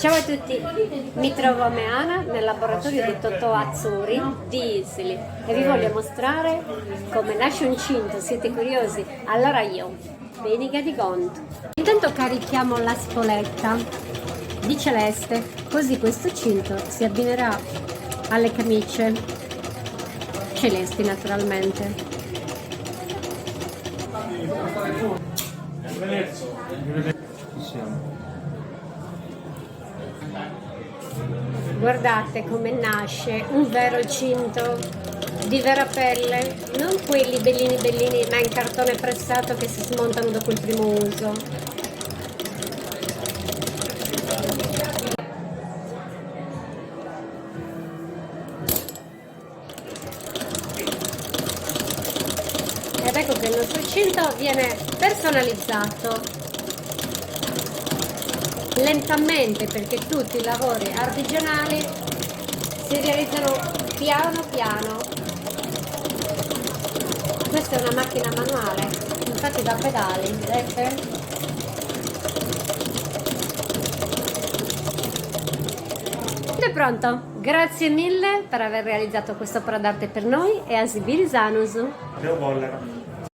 Ciao a tutti, mi trovo a Meana nel laboratorio di Totò Azzurri di Isili e vi voglio mostrare come nasce un cinto. Siete curiosi? Allora io, Benica di Conto. Intanto carichiamo la spoletta di celeste, così questo cinto si abbinerà alle camicie celesti naturalmente. Guardate come nasce un vero cinto di vera pelle, non quelli bellini bellini ma in cartone pressato che si smontano dopo il primo uso. Ed ecco che il nostro cinto viene personalizzato lentamente, perché tutti i lavori artigianali si realizzano piano piano. Questa è una macchina manuale, infatti da pedali, vedete? È pronto, grazie mille per aver realizzato questo prodotto per noi e a Sibiri Sanusu. $2.